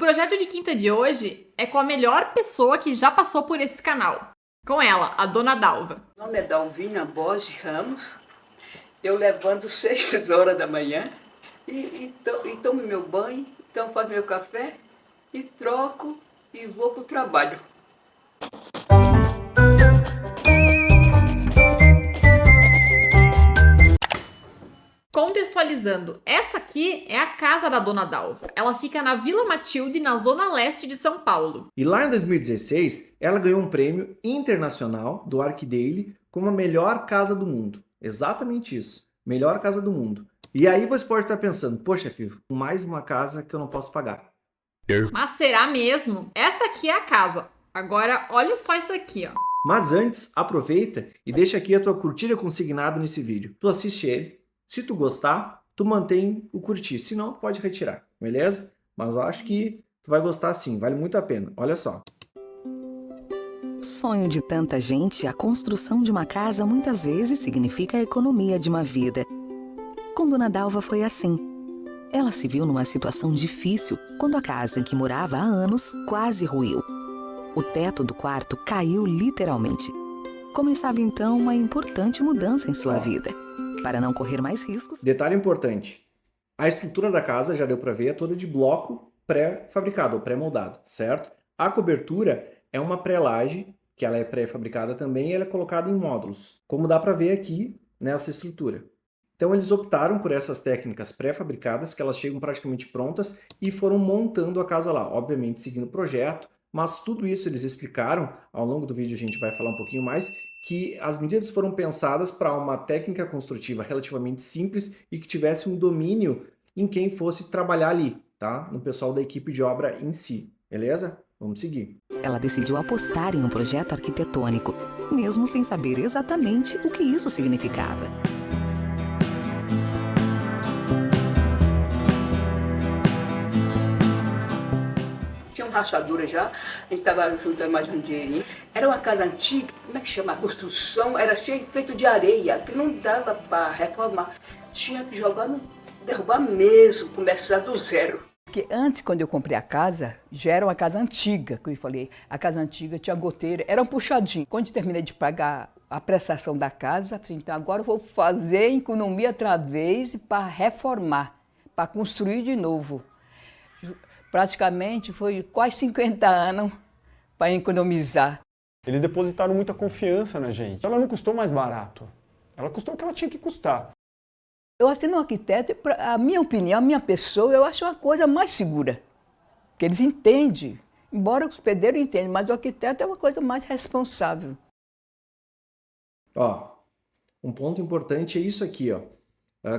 projeto de quinta de hoje é com a melhor pessoa que já passou por esse canal. Com ela, a Dona Dalva. Meu nome é Dalvina Borges Ramos. Eu levanto 6 horas da manhã e tomo meu banho, então faço meu café e troco e vou para o trabalho. Contextualizando, essa aqui é a casa da Dona Dalva. Ela fica na Vila Matilde, na zona leste de São Paulo. E lá em 2016, ela ganhou um prêmio internacional do ArcDaily como a melhor casa do mundo. Exatamente isso, melhor casa do mundo. E aí você pode estar pensando, poxa, Fivo, mais uma casa que eu não posso pagar. Mas será mesmo? Essa aqui é a casa. Agora, olha só isso aqui, ó. Mas antes, aproveita e deixa aqui a tua curtida consignada nesse vídeo. Tu assiste ele, se tu gostar, tu mantém o curtir, se não, pode retirar, beleza? Mas eu acho que tu vai gostar sim, vale muito a pena, olha só. Sonho de tanta gente, a construção de uma casa muitas vezes significa a economia de uma vida. Com Dona Dalva foi assim. Ela se viu numa situação difícil quando a casa em que morava há anos quase ruiu. O teto do quarto caiu literalmente. Começava então uma importante mudança em sua vida. Para não correr mais riscos... Detalhe importante, a estrutura da casa, já deu para ver, é toda de bloco pré-fabricado ou pré-moldado, certo? A cobertura é uma pré-laje, que ela é pré-fabricada também, e ela é colocada em módulos, como dá para ver aqui nessa estrutura. Então eles optaram por essas técnicas pré-fabricadas, que elas chegam praticamente prontas, e foram montando a casa lá, obviamente seguindo o projeto, mas tudo isso eles explicaram, ao longo do vídeo a gente vai falar um pouquinho mais, que as medidas foram pensadas para uma técnica construtiva relativamente simples e que tivesse um domínio em quem fosse trabalhar ali, tá? No pessoal da equipe de obra em si, beleza? Vamos seguir. Ela decidiu apostar em um projeto arquitetônico, mesmo sem saber exatamente o que isso significava. Rachadura já, a gente estava juntando mais um dinheirinho. Era uma casa antiga, como é que chama? A construção era cheia, feita de areia, que não dava para reformar. Tinha que jogar, derrubar mesmo, começar do zero. Porque antes, quando eu comprei a casa, já era uma casa antiga, que eu falei. A casa antiga tinha goteira, era um puxadinho. Quando eu terminei de pagar a prestação da casa, assim, então agora eu vou fazer economia outra vez para reformar, para construir de novo. Praticamente foi quase 50 anos para economizar. Eles depositaram muita confiança na gente. Ela não custou mais barato. Ela custou o que ela tinha que custar. Eu acho que no arquiteto, a minha opinião, a minha pessoa, eu acho uma coisa mais segura. Porque eles entendem. Embora os pedreiros entendam, mas o arquiteto é uma coisa mais responsável. Ó, um ponto importante é isso aqui, ó.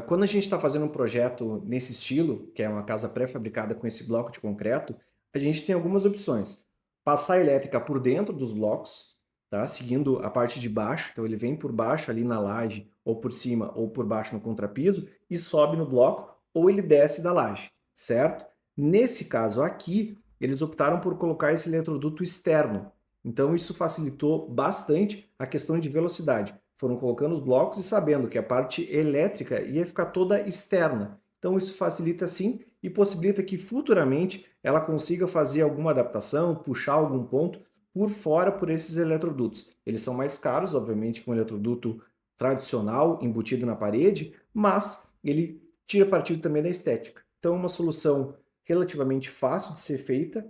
Quando a gente está fazendo um projeto nesse estilo, que é uma casa pré-fabricada com esse bloco de concreto, a gente tem algumas opções. Passar a elétrica por dentro dos blocos, tá? Seguindo a parte de baixo, então ele vem por baixo ali na laje, ou por cima, ou por baixo no contrapiso, e sobe no bloco, ou ele desce da laje, certo? Nesse caso aqui, eles optaram por colocar esse eletroduto externo, então isso facilitou bastante a questão de velocidade. Foram colocando os blocos e sabendo que a parte elétrica ia ficar toda externa. Então isso facilita sim e possibilita que futuramente ela consiga fazer alguma adaptação, puxar algum ponto por fora por esses eletrodutos. Eles são mais caros, obviamente, que um eletroduto tradicional embutido na parede, mas ele tira partido também da estética. Então é uma solução relativamente fácil de ser feita,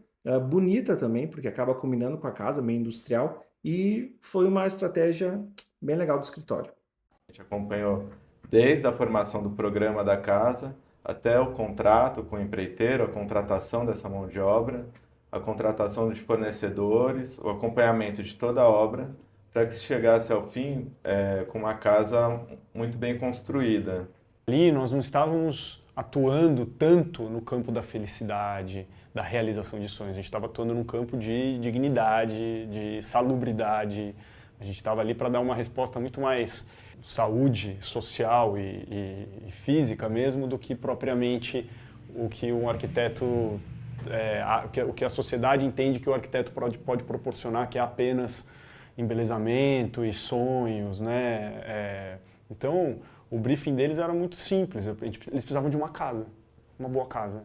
bonita também, porque acaba combinando com a casa, meio industrial, e foi uma estratégia bem legal do escritório. A gente acompanhou desde a formação do programa da casa até o contrato com o empreiteiro, a contratação dessa mão de obra, a contratação de fornecedores, o acompanhamento de toda a obra, para que se chegasse ao fim com uma casa muito bem construída. Ali nós não estávamos atuando tanto no campo da felicidade, da realização de sonhos. A gente estava atuando num campo de dignidade, de salubridade. A gente estava ali para dar uma resposta muito mais saúde social e física mesmo do que propriamente o que um arquiteto, o que a sociedade entende que o arquiteto pode proporcionar, que é apenas embelezamento e sonhos, né? Então, o briefing deles era muito simples, eles precisavam de uma casa, uma boa casa.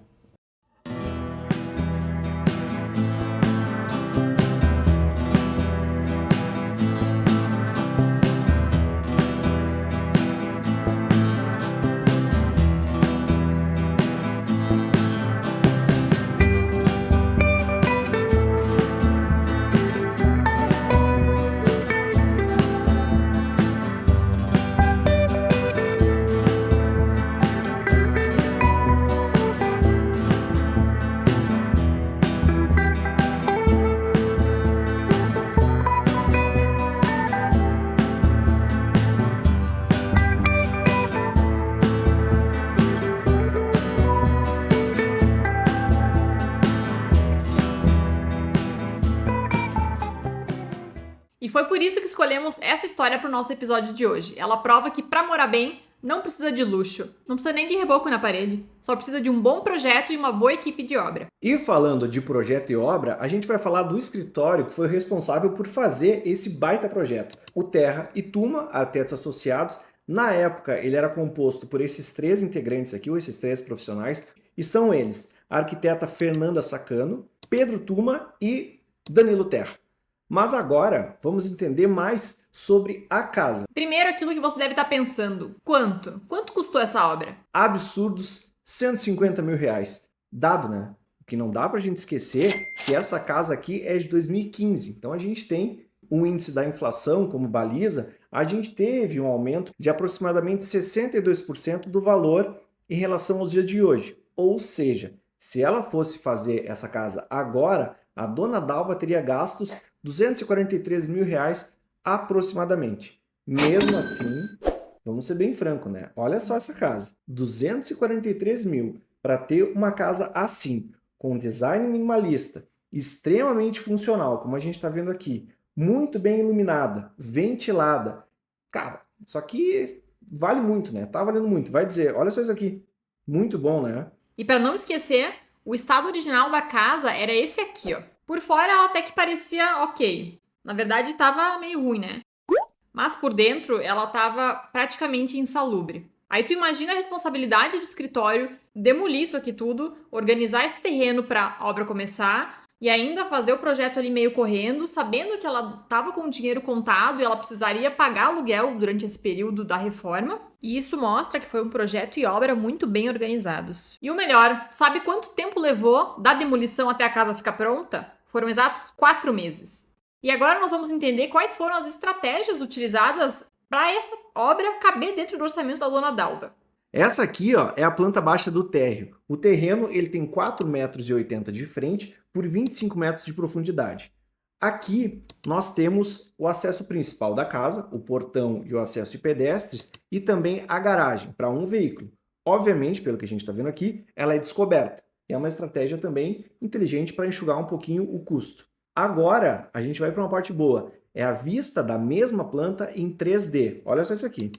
foi por isso que escolhemos essa história para o nosso episódio de hoje. Ela prova que para morar bem, não precisa de luxo, não precisa nem de reboco na parede, só precisa de um bom projeto e uma boa equipe de obra. E falando de projeto e obra, a gente vai falar do escritório que foi responsável por fazer esse baita projeto. O Terra e Tuma, arquitetos associados. Na época, ele era composto por esses 3 integrantes aqui, ou esses 3 profissionais, e são eles, a arquiteta Fernanda Sacano, Pedro Tuma e Danilo Terra. Mas agora, vamos entender mais sobre a casa. Primeiro, aquilo que você deve estar pensando. Quanto? Quanto custou essa obra? Absurdos R$150 mil. Dado, né? O que não dá pra gente esquecer que essa casa aqui é de 2015. Então a gente tem um índice da inflação como baliza, a gente teve um aumento de aproximadamente 62% do valor em relação aos dias de hoje. Ou seja, se ela fosse fazer essa casa agora, a dona Dalva teria gastos R$243 mil aproximadamente. Mesmo assim, vamos ser bem franco, né? Olha só essa casa, 243 mil para ter uma casa assim, com design minimalista, extremamente funcional, como a gente está vendo aqui, muito bem iluminada, ventilada. Cara, isso aqui vale muito, né? Tá valendo muito. Vai dizer, olha só isso aqui, muito bom, né? E para não esquecer, o estado original da casa era esse aqui, ó. Por fora ela até que parecia ok. Na verdade tava meio ruim, né? Mas por dentro ela tava praticamente insalubre. Aí tu imagina a responsabilidade do escritório demolir isso aqui tudo, organizar esse terreno para a obra começar e ainda fazer o projeto ali meio correndo, sabendo que ela tava com o dinheiro contado e ela precisaria pagar aluguel durante esse período da reforma. E isso mostra que foi um projeto e obra muito bem organizados. E o melhor, sabe quanto tempo levou da demolição até a casa ficar pronta? Foram exatos 4 meses. E agora nós vamos entender quais foram as estratégias utilizadas para essa obra caber dentro do orçamento da dona Dalva. Essa aqui, ó, é a planta baixa do térreo. O terreno ele tem 4,80 metros de frente por 25 metros de profundidade. Aqui nós temos o acesso principal da casa, o portão e o acesso de pedestres, e também a garagem para um veículo. Obviamente, pelo que a gente está vendo aqui, ela é descoberta. É uma estratégia também inteligente para enxugar um pouquinho o custo. Agora, a gente vai para uma parte boa. É a vista da mesma planta em 3D. Olha só isso aqui.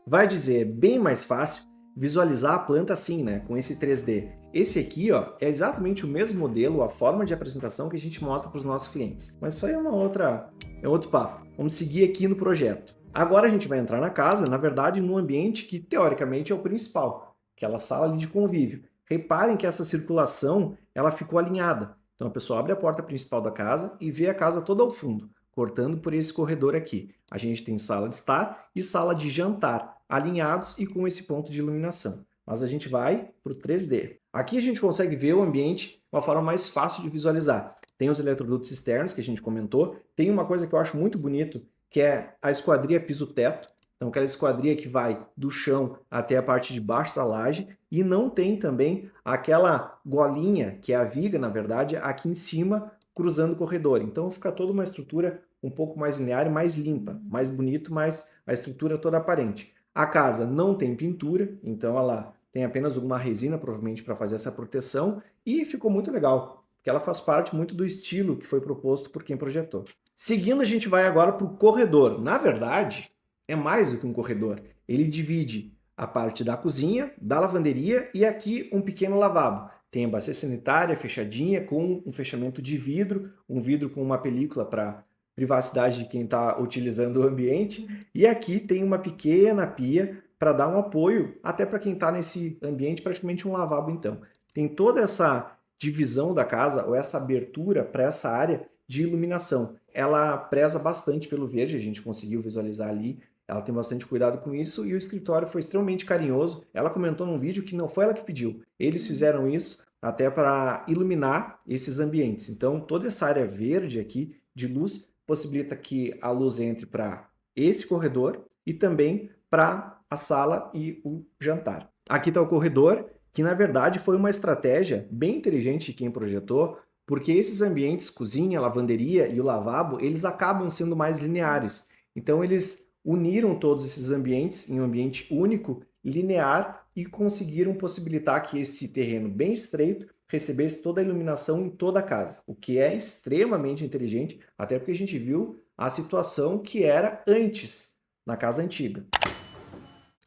Vai dizer, é bem mais fácil visualizar a planta assim, né? Com esse 3D. Esse aqui, ó, é exatamente o mesmo modelo, a forma de apresentação que a gente mostra para os nossos clientes. Mas isso aí é outro papo. Vamos seguir aqui no projeto. Agora a gente vai entrar na casa, na verdade, num ambiente que teoricamente é o principal, aquela sala ali de convívio. Reparem que essa circulação, ela ficou alinhada. Então a pessoa abre a porta principal da casa e vê a casa toda ao fundo, cortando por esse corredor aqui. A gente tem sala de estar e sala de jantar, alinhados e com esse ponto de iluminação. Mas a gente vai para o 3D. Aqui a gente consegue ver o ambiente de uma forma mais fácil de visualizar. Tem os eletrodutos externos que a gente comentou. Tem uma coisa que eu acho muito bonito, que é a esquadria piso-teto. Então, aquela esquadria que vai do chão até a parte de baixo da laje. E não tem também aquela golinha, que é a viga, na verdade, aqui em cima, cruzando o corredor. Então, fica toda uma estrutura um pouco mais linear e mais limpa. Mais bonito, mas a estrutura toda aparente. A casa não tem pintura, então ela tem apenas uma resina, provavelmente, para fazer essa proteção. E ficou muito legal, porque ela faz parte muito do estilo que foi proposto por quem projetou. Seguindo, a gente vai agora para o corredor. Na verdade, é mais do que um corredor. Ele divide a parte da cozinha, da lavanderia e aqui um pequeno lavabo. Tem a bacia sanitária fechadinha com um fechamento de vidro, um vidro com uma película para privacidade de quem está utilizando o ambiente. E aqui tem uma pequena pia para dar um apoio até para quem está nesse ambiente, praticamente um lavabo então. Tem toda essa divisão da casa ou essa abertura para essa área de iluminação. Ela preza bastante pelo verde, a gente conseguiu visualizar ali. Ela tem bastante cuidado com isso e o escritório foi extremamente carinhoso. Ela comentou num vídeo que não foi ela que pediu. Eles fizeram isso até para iluminar esses ambientes. Então, toda essa área verde aqui de luz possibilita que a luz entre para esse corredor e também para a sala e o jantar. Aqui está o corredor, que na verdade foi uma estratégia bem inteligente de quem projetou, porque esses ambientes, cozinha, lavanderia e o lavabo, eles acabam sendo mais lineares. Então, eles uniram todos esses ambientes em um ambiente único, linear, e conseguiram possibilitar que esse terreno bem estreito recebesse toda a iluminação em toda a casa, o que é extremamente inteligente, até porque a gente viu a situação que era antes, na casa antiga.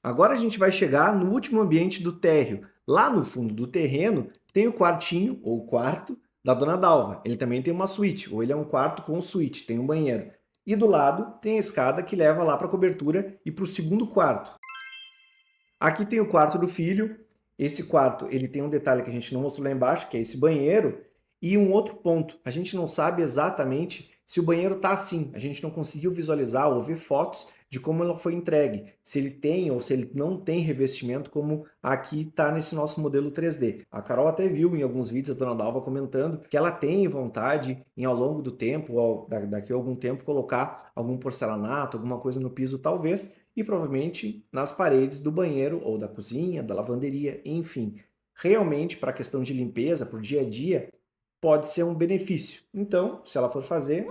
Agora a gente vai chegar no último ambiente do térreo. Lá no fundo do terreno tem o quartinho, ou quarto, da Dona Dalva. Ele também tem uma suíte, ou ele é um quarto com suíte, tem um banheiro. E do lado tem a escada que leva lá para a cobertura e para o segundo quarto. Aqui tem o quarto do filho. Esse quarto ele tem um detalhe que a gente não mostrou lá embaixo, que é esse banheiro. E um outro ponto, a gente não sabe exatamente se o banheiro está assim. A gente não conseguiu visualizar ou ver fotos de como ela foi entregue, se ele tem ou se ele não tem revestimento como aqui está nesse nosso modelo 3D. A Carol até viu em alguns vídeos a Dona Dalva comentando que ela tem vontade em ao longo do tempo, ou daqui a algum tempo, colocar algum porcelanato, alguma coisa no piso talvez, e provavelmente nas paredes do banheiro ou da cozinha, da lavanderia, enfim. Realmente, para a questão de limpeza, para o dia a dia, pode ser um benefício. Então, se ela for fazer...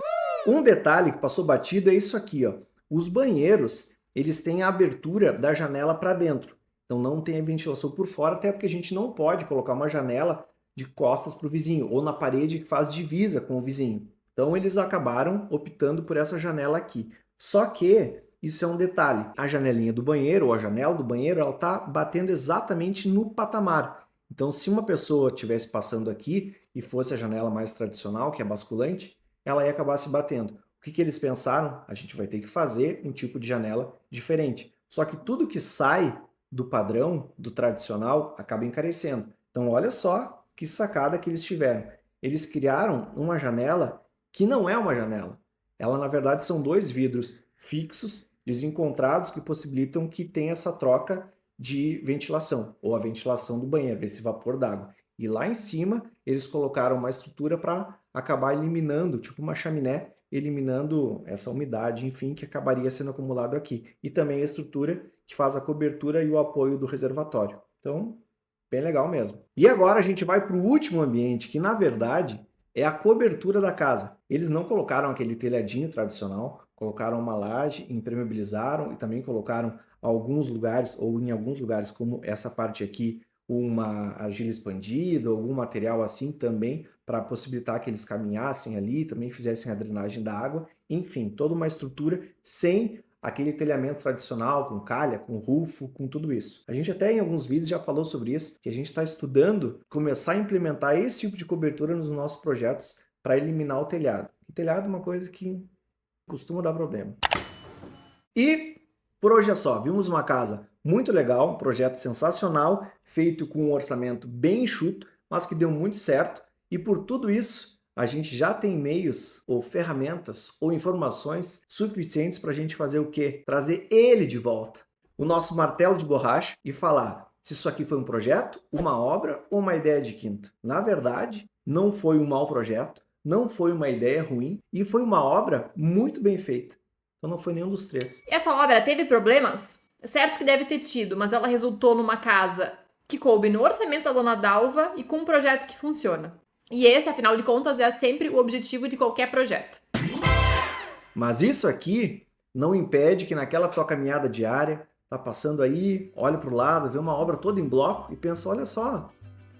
Um detalhe que passou batido é isso aqui, ó. Os banheiros, eles têm a abertura da janela para dentro. Então não tem a ventilação por fora, até porque a gente não pode colocar uma janela de costas para o vizinho, ou na parede que faz divisa com o vizinho. Então eles acabaram optando por essa janela aqui. Só que isso é um detalhe. A janelinha do banheiro, ou a janela do banheiro, ela está batendo exatamente no patamar. Então se uma pessoa estivesse passando aqui e fosse a janela mais tradicional, que é basculante, ela ia acabar se batendo. O que eles pensaram? A gente vai ter que fazer um tipo de janela diferente. Só que tudo que sai do padrão, do tradicional, acaba encarecendo. Então olha só que sacada que eles tiveram. Eles criaram uma janela que não é uma janela. Ela, na verdade, são dois vidros fixos, desencontrados, que possibilitam que tenha essa troca de ventilação, ou a ventilação do banheiro, esse vapor d'água. E lá em cima, eles colocaram uma estrutura para acabar eliminando, tipo uma chaminé, eliminando essa umidade, enfim, que acabaria sendo acumulado aqui. E também a estrutura que faz a cobertura e o apoio do reservatório. Então, bem legal mesmo. E agora a gente vai para o último ambiente, que na verdade é a cobertura da casa. Eles não colocaram aquele telhadinho tradicional, colocaram uma laje, impermeabilizaram e também colocaram alguns lugares, ou em alguns lugares, como essa parte aqui, uma argila expandida, algum material assim também, para possibilitar que eles caminhassem ali, também fizessem a drenagem da água, enfim, toda uma estrutura sem aquele telhamento tradicional, com calha, com rufo, com tudo isso. A gente até em alguns vídeos já falou sobre isso, que a gente está estudando começar a implementar esse tipo de cobertura nos nossos projetos para eliminar o telhado. O telhado é uma coisa que costuma dar problema. E por hoje é só, vimos uma casa muito legal, um projeto sensacional, feito com um orçamento bem enxuto, mas que deu muito certo. E por tudo isso, a gente já tem meios, ou ferramentas, ou informações suficientes para a gente fazer o quê? Trazer ele de volta. O nosso martelo de borracha e falar se isso aqui foi um projeto, uma obra ou uma ideia de quinta. Na verdade, não foi um mau projeto, não foi uma ideia ruim e foi uma obra muito bem feita. Então não foi nenhum dos três. Essa obra teve problemas? É certo que deve ter tido, mas ela resultou numa casa que coube no orçamento da Dona Dalva e com um projeto que funciona. E esse, afinal de contas, é sempre o objetivo de qualquer projeto. Mas isso aqui não impede que naquela tua caminhada diária, tá passando aí, olha para o lado, vê uma obra toda em bloco e pensa, olha só,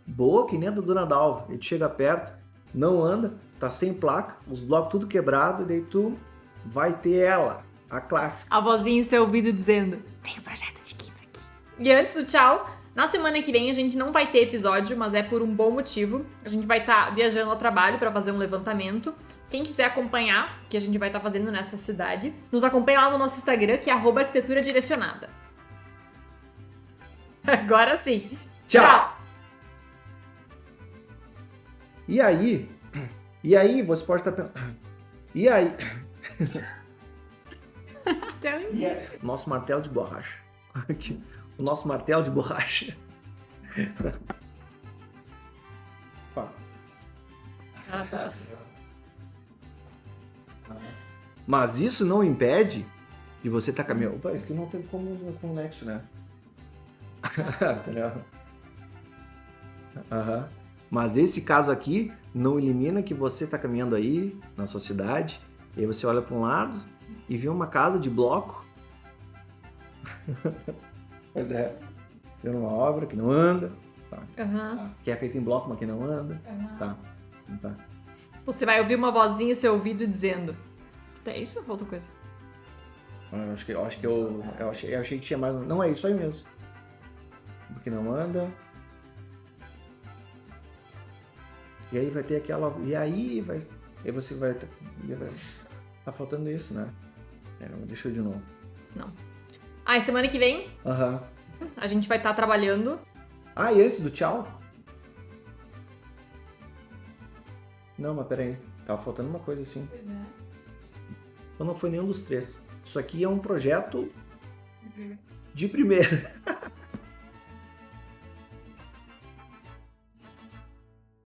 boa que nem a da Dona Dalva. E tu chega perto, não anda, tá sem placa, os blocos tudo quebrado, e daí tu vai ter ela, a clássica. A vozinha em seu ouvido dizendo, tem um projeto de quinta aqui. E antes do tchau, na semana que vem a gente não vai ter episódio, mas é por um bom motivo. A gente vai estar viajando ao trabalho para fazer um levantamento. Quem quiser acompanhar o que a gente vai estar fazendo nessa cidade, nos acompanha lá no nosso Instagram, que é @arquitetura direcionada. Agora sim. Tchau! E aí, você pode estar pensando... E aí... Nosso martelo de borracha. O nosso martelo de borracha. Tá. Mas isso não impede de você estar caminhando. Opa, aqui não tem como com o Nexo, né? Entendeu? Uhum. Mas esse caso aqui não elimina que você está caminhando aí na sua cidade, e aí você olha para um lado e vê uma casa de bloco. Pois é, vendo uma obra que não anda, Tá. Aham. Que é feito em bloco, mas que não anda. Tá. Tá. Você vai ouvir uma vozinha em seu ouvido dizendo. É isso ou falta coisa? Eu achei que tinha mais. Não, é isso aí mesmo. Que não anda. E aí vai ter aquela. E aí você vai. Tá faltando isso, né? Deixa eu de novo. Não. Ah, e semana que vem Aham. a gente vai estar trabalhando. Ah, e antes do tchau? Não, mas peraí. Tava faltando uma coisa assim. Pois é. Então não foi nenhum dos três. Isso aqui é um projeto de primeira.